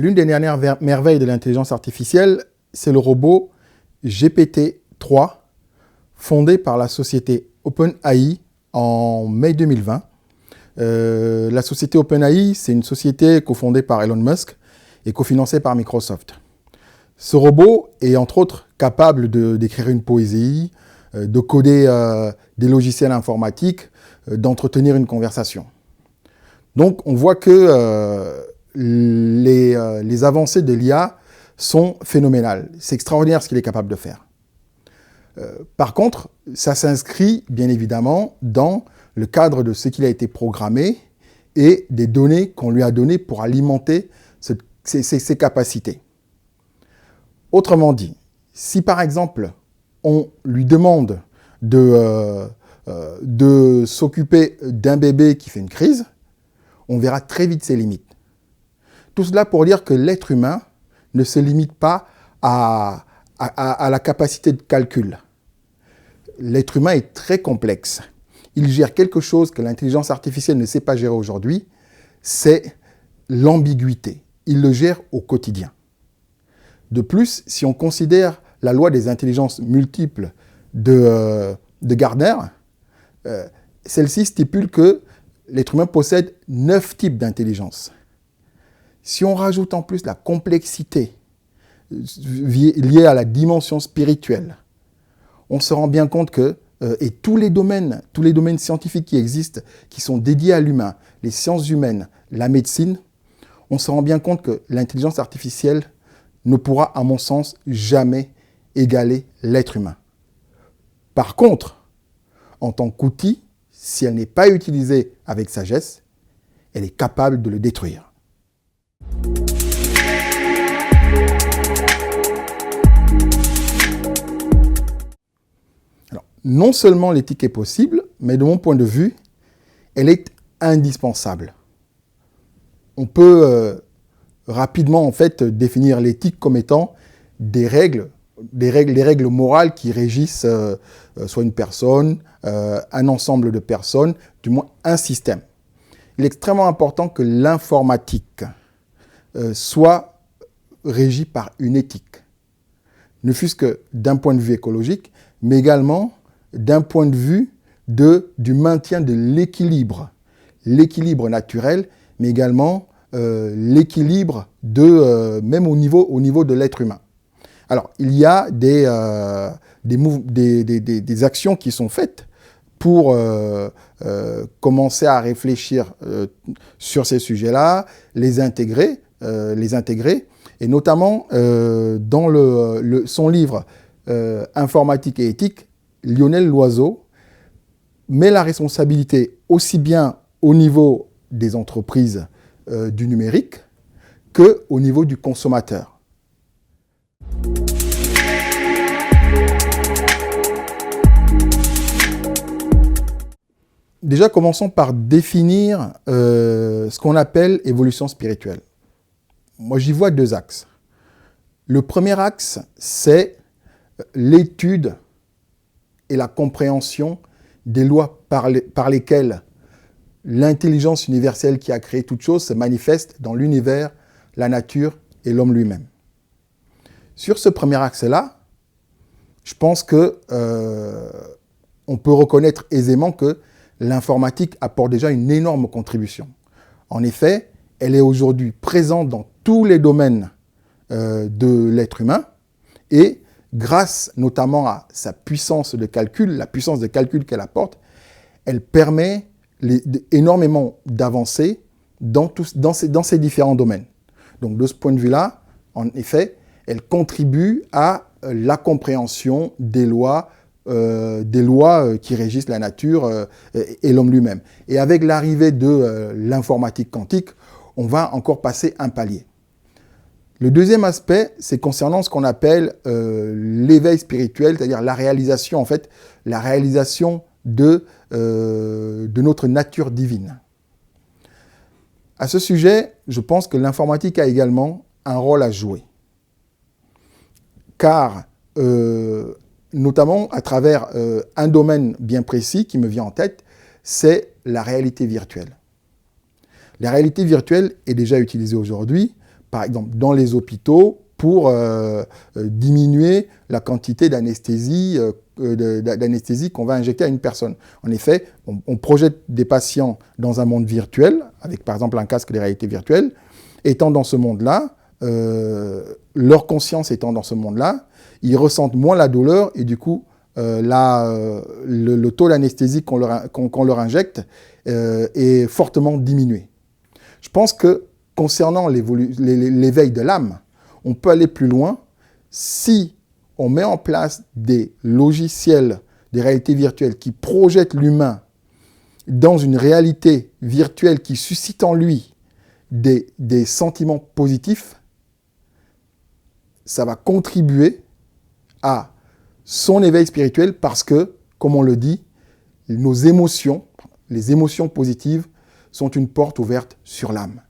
L'une des dernières merveilles de l'intelligence artificielle, c'est le robot GPT-3, fondé par la société OpenAI en mai 2020. La société OpenAI, c'est une société cofondée par Elon Musk et cofinancée par Microsoft. Ce robot est entre autres capable d'écrire une poésie, de coder des logiciels informatiques, d'entretenir une conversation. Donc on voit que les avancées de l'IA sont phénoménales. C'est extraordinaire ce qu'il est capable de faire. Par contre, ça s'inscrit bien évidemment dans le cadre de ce qu'il a été programmé et des données qu'on lui a données pour alimenter ses capacités. Autrement dit, si par exemple on lui demande de s'occuper d'un bébé qui fait une crise, on verra très vite ses limites. Tout cela pour dire que l'être humain ne se limite pas à la capacité de calcul. L'être humain est très complexe. Il gère quelque chose que l'intelligence artificielle ne sait pas gérer aujourd'hui, c'est l'ambiguïté. Il le gère au quotidien. De plus, si on considère la loi des intelligences multiples de Gardner, celle-ci stipule que l'être humain possède 9 types d'intelligence. Si on rajoute en plus la complexité liée à la dimension spirituelle, on se rend bien compte que, et tous les domaines scientifiques qui existent, qui sont dédiés à l'humain, les sciences humaines, la médecine, on se rend bien compte que l'intelligence artificielle ne pourra, à mon sens, jamais égaler l'être humain. Par contre, en tant qu'outil, si elle n'est pas utilisée avec sagesse, elle est capable de le détruire. Alors, non seulement l'éthique est possible, mais de mon point de vue, elle est indispensable. On peut rapidement en fait définir l'éthique comme étant des règles morales qui régissent soit une personne, un ensemble de personnes, du moins un système. Il est extrêmement important que l'informatique soit régie par une éthique, ne fût-ce que d'un point de vue écologique, mais également d'un point de vue du maintien de l'équilibre naturel, mais également l'équilibre même au niveau de l'être humain. Alors, il y a des actions qui sont faites pour commencer à réfléchir sur ces sujets-là, les intégrer, et notamment dans son livre Informatique et éthique, Lionel Loiseau met la responsabilité aussi bien au niveau des entreprises du numérique qu'au niveau du consommateur. Déjà, commençons par définir ce qu'on appelle évolution spirituelle. Moi, j'y vois 2 axes. Le premier axe, c'est l'étude et la compréhension des lois par lesquelles l'intelligence universelle qui a créé toute chose se manifeste dans l'univers, la nature et l'homme lui-même. Sur ce premier axe-là, je pense que on peut reconnaître aisément que l'informatique apporte déjà une énorme contribution. En effet, elle est aujourd'hui présente dans tous les domaines de l'être humain et grâce notamment à sa puissance de calcul, la puissance de calcul qu'elle apporte, elle permet énormément d'avancer dans ces différents domaines. Donc de ce point de vue-là, en effet, elle contribue à la compréhension des lois qui régissent la nature et l'homme lui-même. Et avec l'arrivée de l'informatique quantique, on va encore passer un palier. Le deuxième aspect, c'est concernant ce qu'on appelle l'éveil spirituel, c'est-à-dire la réalisation de notre nature divine. À ce sujet, je pense que l'informatique a également un rôle à jouer. Car, notamment à travers un domaine bien précis qui me vient en tête, c'est la réalité virtuelle. La réalité virtuelle est déjà utilisée aujourd'hui par exemple, dans les hôpitaux pour diminuer la quantité d'anesthésie qu'on va injecter à une personne. En effet, on projette des patients dans un monde virtuel, avec par exemple un casque de réalité virtuelle. Étant dans ce monde-là, leur conscience étant dans ce monde-là, ils ressentent moins la douleur et du coup, le taux d'anesthésie qu'on leur injecte est fortement diminué. Je pense que concernant l'éveil de l'âme, on peut aller plus loin si on met en place des logiciels de réalité virtuelle qui projettent l'humain dans une réalité virtuelle qui suscite en lui des sentiments positifs. Ça va contribuer à son éveil spirituel parce que, comme on le dit, nos émotions, les émotions positives, sont une porte ouverte sur l'âme.